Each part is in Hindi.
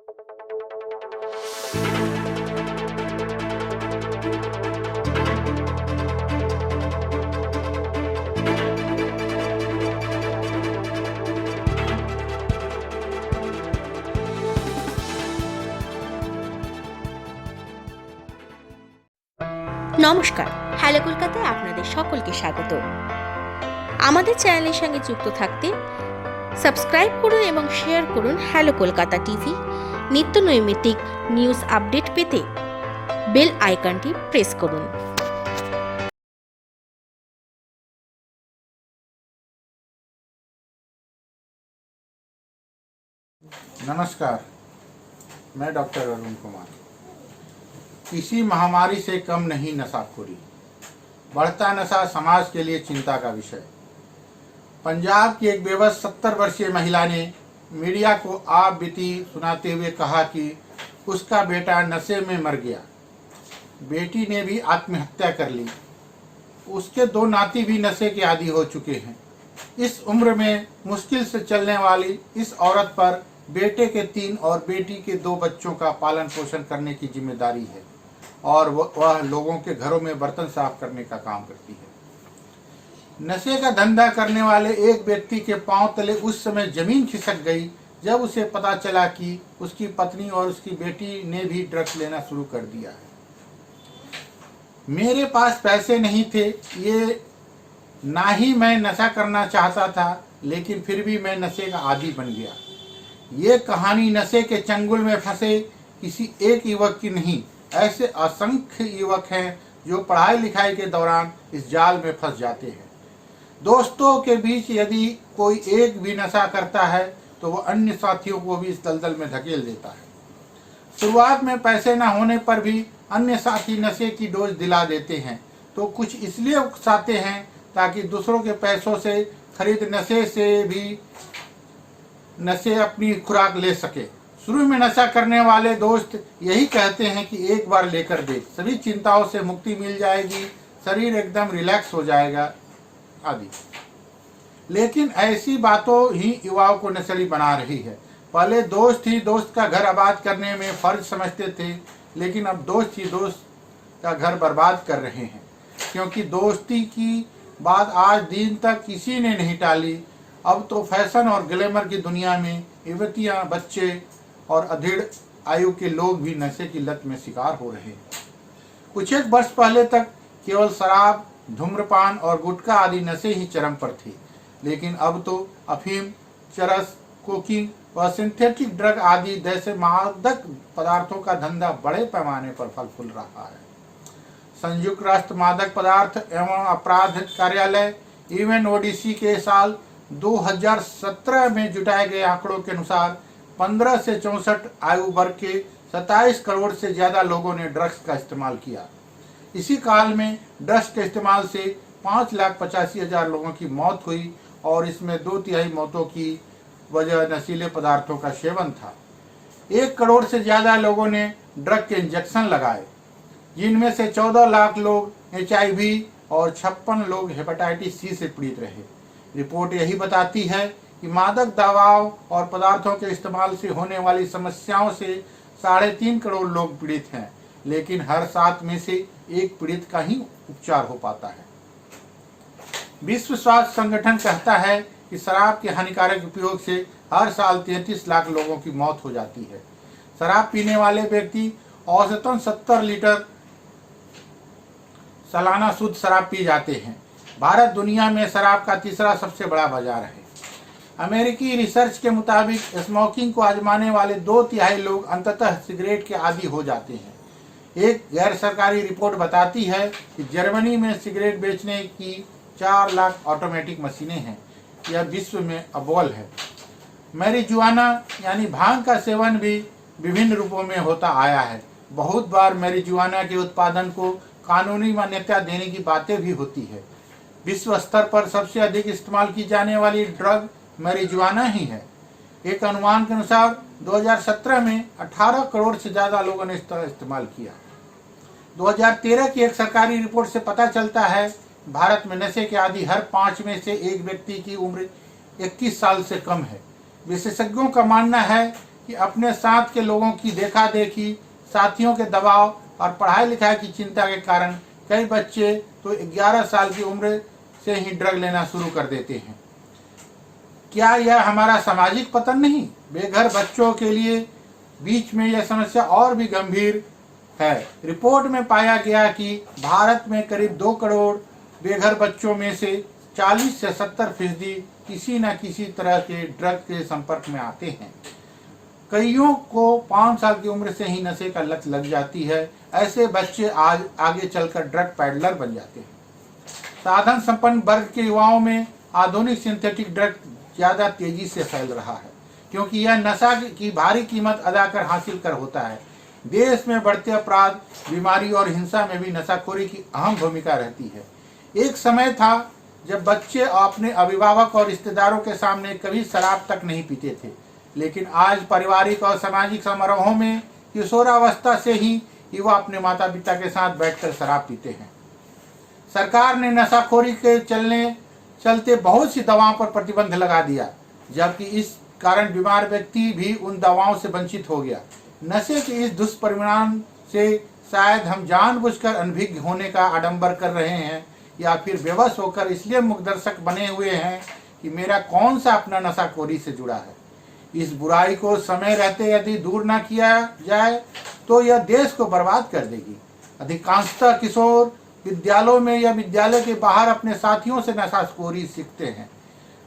নমস্কার, হ্যালো কলকাতায় আপনাদের সকলকে স্বাগত। আমাদের চ্যানেলের সঙ্গে যুক্ত থাকতে সাবস্ক্রাইব করুন এবং শেয়ার করুন হ্যালো কলকাতা টিভি। নিত্য নৈমিত্তিক নিউজ আপডেট পেতে বেল আইকনটি প্রেস করুন। नमस्कार, मैं डॉक्टर अरुण कुमार। किसी महामारी से कम नहीं नशाखोरी, बढ़ता नशा समाज के लिए चिंता का विषय। पंजाब की एक बेबस 70 वर्षीय महिला ने मीडिया को आप बीती सुनाते हुए कहा कि उसका बेटा नशे में मर गया। बेटी ने भी आत्महत्या कर ली। उसके 2 नाती भी नशे के आदी हो चुके हैं। इस उम्र में मुश्किल से चलने वाली इस औरत पर बेटे के 3 और बेटी के 2 बच्चों का पालन पोषण करने की जिम्मेदारी है और वह लोगों के घरों में बर्तन साफ करने का काम करती है। नशे का धंधा करने वाले एक व्यक्ति के पांव तले उस समय जमीन खिसक गई जब उसे पता चला कि उसकी पत्नी और उसकी बेटी ने भी ड्रग्स लेना शुरू कर दिया है। मेरे पास पैसे नहीं थे, ये ना ही मैं नशा करना चाहता था, लेकिन फिर भी मैं नशे का आदी बन गया। ये कहानी नशे के चंगुल में फंसे किसी एक युवक की नहीं, ऐसे असंख्य युवक हैं जो पढ़ाई लिखाई के दौरान इस जाल में फंस जाते हैं। दोस्तों के बीच यदि कोई एक भी नशा करता है तो वह अन्य साथियों को भी इस दलदल में धकेल देता है। शुरुआत में पैसे न होने पर भी अन्य साथी नशे की डोज दिला देते हैं, तो कुछ इसलिए उकसाते हैं ताकि दूसरों के पैसों से खरीद नशे अपनी खुराक ले सके। शुरू में नशा करने वाले दोस्त यही कहते हैं कि एक बार लेकर देख, सभी चिंताओं से मुक्ति मिल जाएगी, शरीर एकदम रिलैक्स हो जाएगा आदि। लेकिन ऐसी बातों ही युवाओं को नशेड़ी बना रही है। पहले दोस्त ही दोस्त का घर आबाद करने में फर्ज समझते थे, लेकिन अब दोस्त ही दोस्त का घर बर्बाद कर रहे हैं, क्योंकि दोस्ती की बात आज दिन तक किसी ने नहीं टाली। अब तो फैशन और ग्लैमर की दुनिया में युवतियां, बच्चे और अधेड़ आयु के लोग भी नशे की लत में शिकार हो रहे हैं। कुछ एक वर्ष पहले तक केवल शराब, धूम्रपान और गुटखा आदि नशे ही चरम पर थे, लेकिन अब तो अफीम, चरस, कोकीन व सिंथेटिक ड्रग आदि जैसे मादक पदार्थों का धंधा बड़े पैमाने पर फल फूल रहा है। संयुक्त राष्ट्र मादक पदार्थ एवं अपराध कार्यालय (UNODC) के साल 2017 में जुटाए गए आंकड़ों के अनुसार 15 से 64 आयु वर्ग के 27 करोड़ से ज्यादा लोगों ने ड्रग्स का इस्तेमाल किया। इसी काल में ड्रग्स के इस्तेमाल से 5,85,000 लोगों की मौत हुई और इसमें 2/3 मौतों की वजह नशीले पदार्थों का सेवन था। 1 करोड़ से ज्यादा लोगों ने ड्रग के इंजेक्शन लगाए, जिनमें से 14 लाख लोग HIV और 56 लोग हेपेटाइटिस C से पीड़ित रहे। रिपोर्ट यही बताती है कि मादक दवाओं और पदार्थों के इस्तेमाल से होने वाली समस्याओं से 3.5 करोड़ लोग पीड़ित हैं, लेकिन हर 7 में से 1 पीड़ित का ही उपचार हो पाता है। विश्व स्वास्थ्य संगठन कहता है कि शराब के हानिकारक उपयोग से हर साल 33 लाख लोगों की मौत हो जाती है। शराब पीने वाले व्यक्ति औसतन 70 लीटर सालाना शुद्ध शराब पी जाते हैं। भारत दुनिया में शराब का तीसरा सबसे बड़ा बाजार है। अमेरिकी रिसर्च के मुताबिक स्मोकिंग को आजमाने वाले 2/3 लोग अंततः सिगरेट के आदी हो जाते हैं। एक गैर सरकारी रिपोर्ट बताती है कि जर्मनी में सिगरेट बेचने की 4 लाख ऑटोमेटिक मशीनें हैं। यह विश्व में अव्वल है। मैरिजुआना यानी भांग का सेवन भी विभिन्न रूपों में होता आया है। बहुत बार मैरिजुआना के उत्पादन को कानूनी मान्यता देने की बातें भी होती है। विश्व स्तर पर सबसे अधिक इस्तेमाल की जाने वाली ड्रग मैरिजुआना ही है। एक अनुमान के अनुसार 2017 में 18 करोड़ से ज्यादा लोगों ने इसका इस्तेमाल किया। 2013 की एक सरकारी रिपोर्ट से पता चलता है भारत में नशे के आदी हर 5 में से 1 व्यक्ति की उम्र 21 साल से कम है। विशेषज्ञों का मानना है कि अपने साथ के लोगों की देखा देखी, साथियों के दबाव और पढ़ाई लिखाई की चिंता के कारण कई बच्चे तो 11 साल की उम्र से ही ड्रग लेना शुरू कर देते हैं। क्या यह हमारा सामाजिक पतन नहीं? बेघर बच्चों के लिए बीच में यह समस्या और भी गंभीर है। रिपोर्ट में पाया गया कि भारत में करीब 2 करोड़ बेघर बच्चों में से 40 से 70% किसी न किसी तरह के ड्रग के संपर्क में आते हैं। कईयों को 5 साल की उम्र से ही नशे का लत लग जाती है। ऐसे बच्चे आज आगे चलकर ड्रग पैडलर बन जाते हैं। साधन संपन्न वर्ग के युवाओं में आधुनिक सिंथेटिक ड्रग ज्यादा तेजी से फैल रहा है, क्योंकि यह नशा की भारी कीमत अदा कर हासिल कर होता है। देश में बढ़ते अपराध, बीमारी और हिंसा में भी नशाखोरी की अहम भूमिका रहती है। एक समय था जब बच्चे अपने अभिभावक और रिश्तेदारों के सामने कभी शराब तक नहीं पीते थे, लेकिन आज पारिवारिक और सामाजिक समारोहों में किशोरावस्था से ही युवा अपने माता पिता के साथ बैठकर शराब पीते हैं। सरकार ने नशाखोरी के चलते बहुत सी दवाओं पर प्रतिबंध लगा दिया, जबकि इस कारण बीमार व्यक्ति भी उन दवाओं से वंचित हो गया। नशे के इस दुष्परिणाम से शायद हम जानबूझकर अनभिज्ञ होने का आडंबर कर रहे हैं, या फिर बेबस होकर इसलिए मुखदर्शक बने हुए हैं कि मेरा कौन सा अपना नशाखोरी से जुड़ा है। इस बुराई को समय रहते यदि दूर न किया जाए तो यह देश को बर्बाद कर देगी। अधिकांशतः किशोर विद्यालयों में या विद्यालय के बाहर अपने साथियों से नशाखोरी सीखते हैं।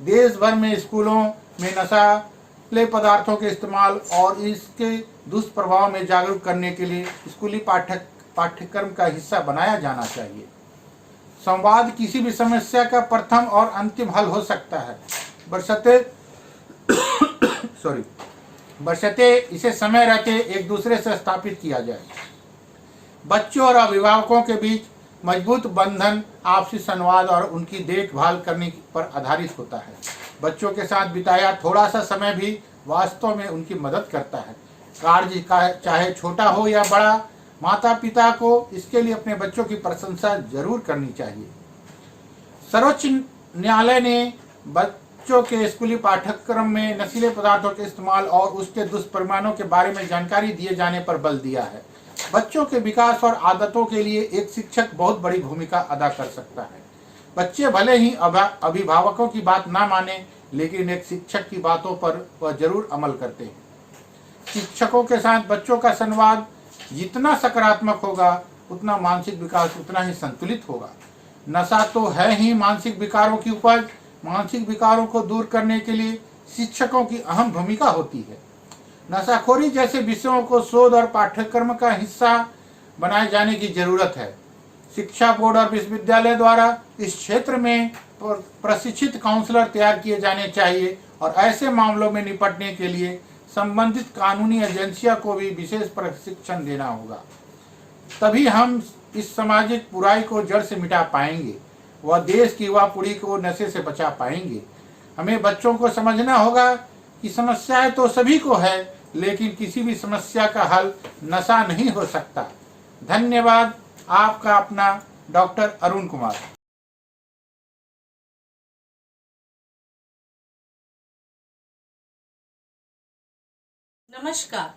देश भर में स्कूलों में नशीले पदार्थों के इस्तेमाल और इसके दुष्प्रभाव में जागरूक करने के लिए स्कूली पाठ्यक्रम का हिस्सा बनाया जाना चाहिए। संवाद किसी भी समस्या का प्रथम और अंतिम हल हो सकता है, बशर्ते इसे समय रहते एक दूसरे से स्थापित किया जाए। बच्चों और अभिभावकों के बीच मजबूत बंधन आपसी संवाद और उनकी देखभाल करने पर आधारित होता है। बच्चों के साथ बिताया थोड़ा सा समय भी वास्तव में उनकी मदद करता है। कार्य चाहे छोटा हो या बड़ा, माता पिता को इसके लिए अपने बच्चों की प्रशंसा जरूर करनी चाहिए। सर्वोच्च न्यायालय ने बच्चों के स्कूली पाठ्यक्रम में नशीले पदार्थों के इस्तेमाल और उसके दुष्परिणामों के बारे में जानकारी दिए जाने पर बल दिया है। बच्चों के विकास और आदतों के लिए एक शिक्षक बहुत बड़ी भूमिका अदा कर सकता है। बच्चे भले ही अभिभावकों की बात ना माने, लेकिन एक शिक्षक की बातों पर वह जरूर अमल करते हैं। शिक्षकों के साथ बच्चों का संवाद जितना सकारात्मक होगा, उतना मानसिक विकास उतना ही संतुलित होगा। नशा तो है ही मानसिक विकारों की उपज। मानसिक विकारों को दूर करने के लिए शिक्षकों की अहम भूमिका होती है। नशाखोरी जैसे विषयों को शोध और पाठ्यक्रम का हिस्सा बनाए जाने की जरूरत है। शिक्षा बोर्ड और विश्वविद्यालय द्वारा इस क्षेत्र में प्रशिक्षित काउंसलर तैयार किए जाने चाहिए और ऐसे मामलों में निपटने के लिए संबंधित कानूनी एजेंसियों को भी विशेष प्रशिक्षण देना होगा। तभी हम इस सामाजिक बुराई को जड़ से मिटा पाएंगे, वह देश की युवा पीढ़ी को नशे से बचा पाएंगे। हमें बच्चों को समझना होगा कि समस्याएं तो सभी को है, लेकिन किसी भी समस्या का हल नशा नहीं हो सकता। धन्यवाद। आपका अपना डॉक्टर अरुण कुमार। नमस्कार।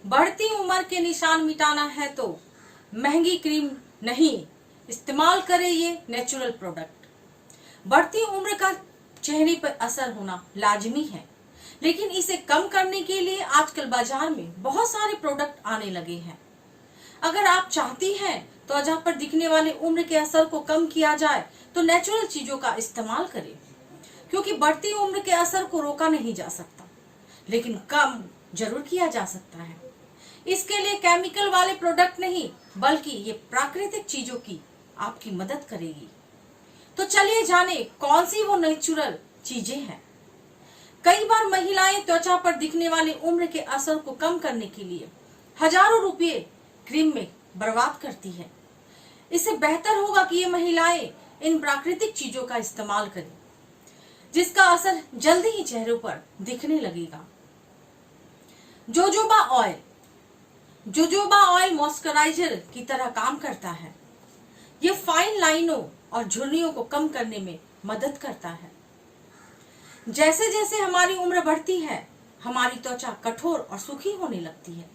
बढ़ती उम्र के निशान मिटाना है तो महंगी क्रीम नहीं, इस्तेमाल करें ये नेचुरल प्रोडक्ट। बढ़ती उम्र का चेहरे पर असर होना लाजमी है, लेकिन इसे कम करने के लिए आजकल बाजार में बहुत सारे प्रोडक्ट आने लगे हैं। अगर आप चाहती हैं तो जहाँ पर दिखने वाले उम्र के असर को कम किया जाए तो नेचुरल चीजों का इस्तेमाल करें, क्योंकि बढ़ती उम्र के असर को रोका नहीं जा सकता, लेकिन कम जरूर किया जा सकता है। इसके लिए केमिकल वाले प्रोडक्ट नहीं, बल्कि ये प्राकृतिक चीजों की आपकी मदद करेगी। तो चलिए जाने कौन सी वो नेचुरल चीजें हैं। कई बार महिलाएं त्वचा पर दिखने वाले उम्र के असर को कम करने के लिए हजारों रुपए क्रीम में बर्बाद करती है। इससे बेहतर होगा कि ये महिलाएं इन प्राकृतिक चीजों का इस्तेमाल करें, जिसका असर जल्दी ही चेहरों पर दिखने लगेगा। Jojoba oil. Jojoba oil moisturiser की तरह काम करता है। ये फाइन लाइनों और झुर्रियों को कम करने में मदद करता है। जैसे जैसे हमारी उम्र बढ़ती है, हमारी त्वचा कठोर और सूखी होने लगती है।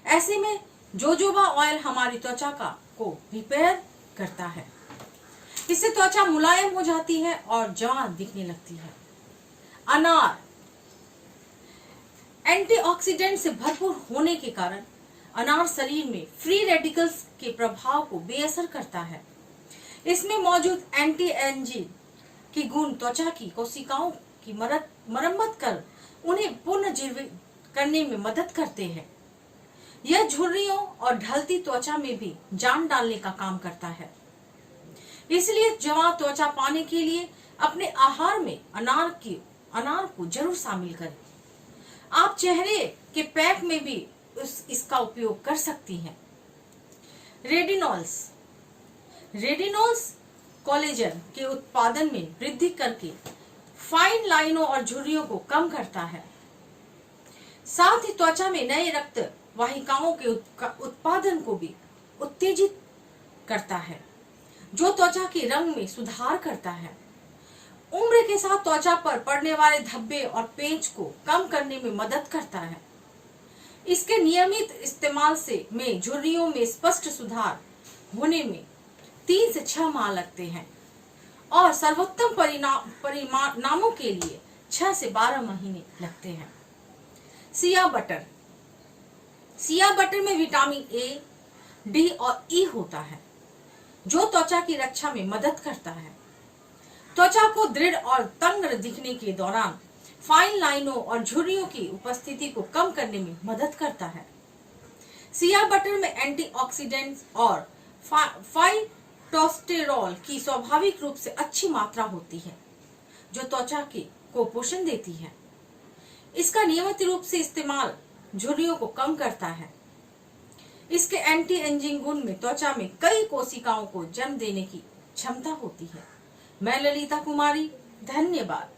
ऐसे में जोजोबा ऑयल हमारी त्वचा को रिपेयर करता है। इससे त्वचा मुलायम हो जाती है और जवान दिखने लगती है। अनार एंटीऑक्सीडेंट से भरपूर होने के कारण अनार शरीर में फ्री रेडिकल्स के प्रभाव को बेअसर करता है। इसमें मौजूद एंटी एजिंग की गुण त्वचा की कोशिकाओं की मरम्मत कर उन्हें पुनर्जीवित करने में मदद करते हैं। यह झुर्रियों और ढलती त्वचा में भी जान डालने का काम करता है। इसलिए जवां त्वचा पाने के लिए अपने आहार में अनार को जरूर शामिल करें। आप चेहरे के पैक में भी इसका उपयोग कर सकती हैं। रेडिनॉल्स कोलेजन के उत्पादन में वृद्धि करके फाइन लाइनों और झुर्रियों को कम करता है। साथ ही त्वचा में नए रक्त वाहिकाओं के उत्पादन को भी उत्तेजित करता है, जो त्वचा के रंग में सुधार करता है। उम्र के साथ त्वचा पर पड़ने वाले धब्बे और पेंच को कम करने में मदद करता है। इसके नियमित इस्तेमाल में झुर्रियों में स्पष्ट सुधार होने में 3 से 6 माह लगते हैं और सर्वोत्तम परिणामों के लिए 6 से 12 महीने लगते हैं। सिया बटर में विटामिन ए, डी और ई होता है, जो त्वचा की रक्षा में मदद करता है। त्वचा को दृढ़ और तंग दिखने के दौरान फाइन लाइनों और झुर्रियों की उपस्थिति को कम करने में मदद करता है। सिया बटर में एंटीऑक्सीडेंट्स और फाइटोस्टेरॉल की स्वाभाविक रूप से अच्छी मात्रा होती है, जो त्वचा को पोषण देती है। इसका नियमित रूप से इस्तेमाल झुर्रियों को कम करता है। इसके एंटी एजिंग गुण में त्वचा में कई कोशिकाओं को जन्म देने की क्षमता होती है। मैं ललिता कुमारी, धन्यवाद।